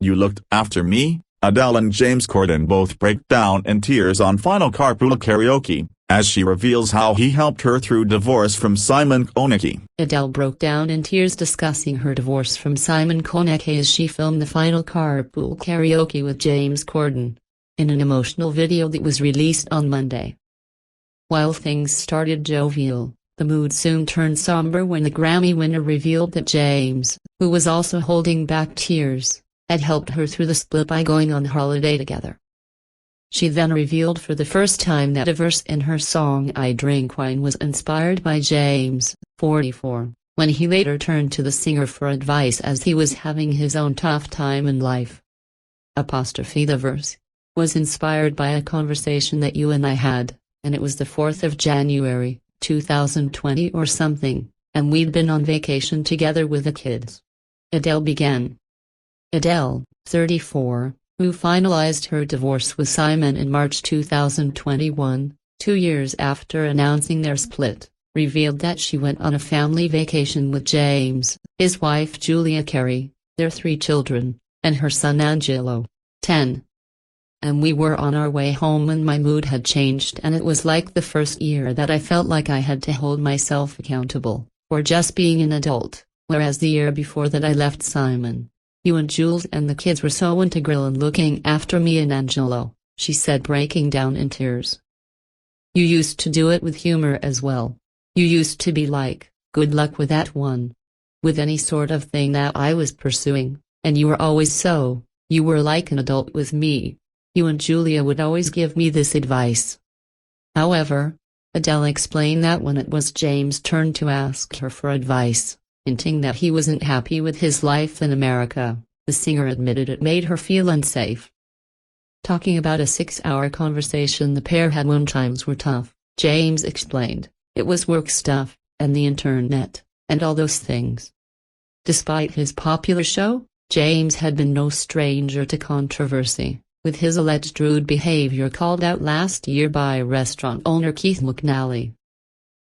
"You looked after me." Adele and James Corden both break down in tears on FINAL Carpool Karaoke, as she reveals how he helped her through divorce from Simon Konecki. Adele broke down in tears discussing her divorce from Simon Konecki as she filmed the FINAL Carpool Karaoke with James Corden, in an emotional video that was released on Monday. While things started jovial, the mood soon turned somber when the Grammy winner revealed that James, who was also holding back tears, had helped her through the split by going on holiday together. She then revealed for the first time that a verse in her song "I Drink Wine" was inspired by James, 44, when he later turned to the singer for advice as he was having his own tough time in life. The verse was inspired by a conversation that you and I had, and it was the 4th of January, 2020 or something, and we'd been on vacation together with the kids. Adele began. Adele, 34, who finalized her divorce with Simon in March 2021, 2 years after announcing their split, revealed that she went on a family vacation with James, his wife Julia Carey, their 3 children, and her son Angelo, 10. And we were on our way home when my mood had changed, and it was like the first year that I felt like I had to hold myself accountable for just being an adult, whereas the year before that I left Simon. You and Jules and the kids were so integral in looking after me and Angelo, she said, breaking down in tears. You used to do it with humor as well. You used to be like, "Good luck with that one." With any sort of thing that I was pursuing, and you were always so, you were like an adult with me. You and Julia would always give me this advice. However, Adele explained that when it was James' turn to ask her for advice, hinting that he wasn't happy with his life in America, the singer admitted it made her feel unsafe. Talking about a 6-hour conversation the pair had when times were tough, James explained, "It was work stuff, and the internet, and all those things." Despite his popular show, James had been no stranger to controversy, with his alleged rude behavior called out last year by restaurant owner Keith McNally.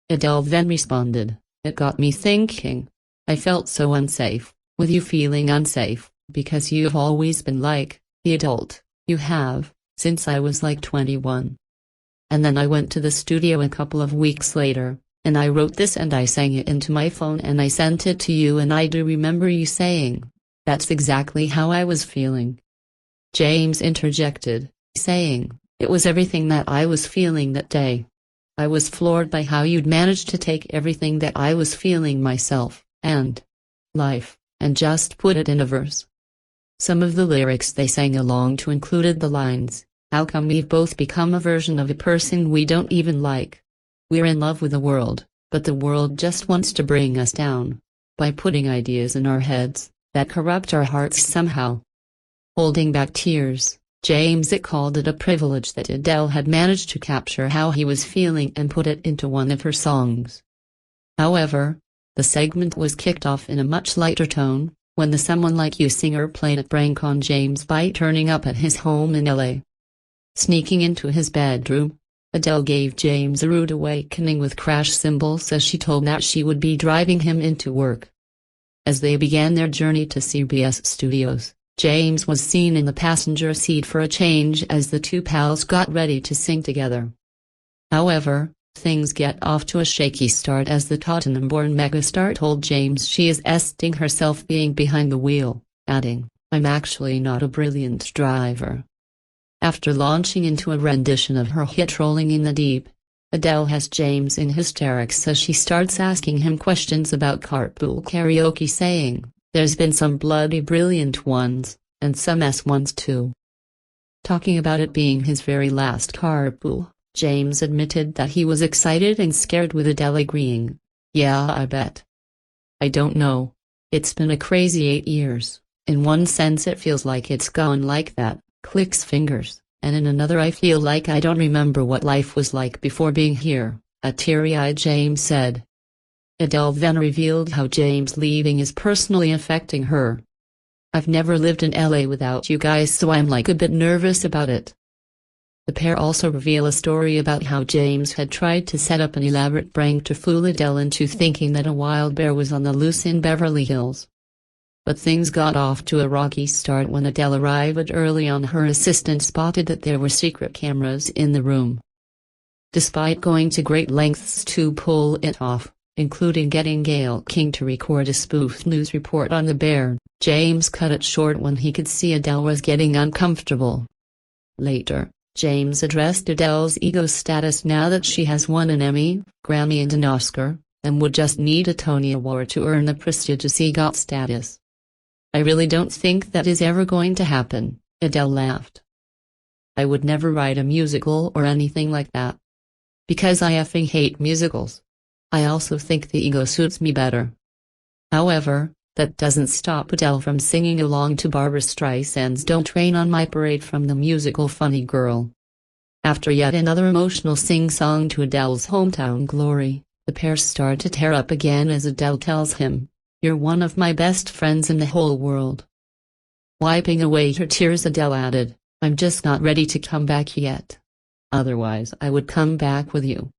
Adele then responded, "It got me thinking. I felt so unsafe, with you feeling unsafe, because you've always been like the adult you have, since I was like 21. And then I went to the studio a couple of weeks later, and I wrote this and I sang it into my phone and I sent it to you, and I do remember you saying, 'That's exactly how I was feeling.'" James interjected, saying, "It was everything that I was feeling that day. I was floored by how you'd managed to take everything that I was feeling myself, and life, and just put it in a verse." Some of the lyrics they sang along to included the lines, "How come we've both become a version of a person we don't even like? We're in love with the world, but the world just wants to bring us down, by putting ideas in our heads that corrupt our hearts somehow." Holding back tears, James called it a privilege that Adele had managed to capture how he was feeling and put it into one of her songs. However, the segment was kicked off in a much lighter tone, when the "Someone Like You" singer played a prank on James by turning up at his home in LA. Sneaking into his bedroom, Adele gave James a rude awakening with crash cymbals as she told him that she would be driving him into work. As they began their journey to CBS Studios, James was seen in the passenger seat for a change as the two pals got ready to sing together. However, things get off to a shaky start as the Tottenham-born megastar told James she is esting herself being behind the wheel, adding, "I'm actually not a brilliant driver." After launching into a rendition of her hit "Rolling in the Deep," Adele has James in hysterics as she starts asking him questions about carpool karaoke, saying, "There's been some bloody brilliant ones, and some ones too." Talking about it being his very last carpool, James admitted that he was excited and scared, with Adele agreeing, "Yeah, I bet. I don't know. It's been a crazy 8 years. In one sense it feels like it's gone like that," clicks fingers, "and in another I feel like I don't remember what life was like before being here," a teary-eyed James said. Adele then revealed how James leaving is personally affecting her. "I've never lived in LA without you guys, so I'm like a bit nervous about it." The pair also reveal a story about how James had tried to set up an elaborate prank to fool Adele into thinking that a wild bear was on the loose in Beverly Hills. But things got off to a rocky start when Adele arrived early on. Her assistant spotted that there were secret cameras in the room. Despite going to great lengths to pull it off, including getting Gayle King to record a spoofed news report on the Bear, James cut it short when he could see Adele was getting uncomfortable. Later, James addressed Adele's ego status now that she has won an Emmy, Grammy and an Oscar, and would just need a Tony Award to earn the prestigious EGOT status. "I really don't think that is ever going to happen," Adele laughed. "I would never write a musical or anything like that. Because I effing hate musicals. I also think the ego suits me better." However, that doesn't stop Adele from singing along to Barbra Streisand's "Don't Rain on My Parade" from the musical Funny Girl. After yet another emotional sing-song to Adele's hometown glory, the pair start to tear up again as Adele tells him, "You're one of my best friends in the whole world." Wiping away her tears, Adele added, "I'm just not ready to come back yet. Otherwise I would come back with you."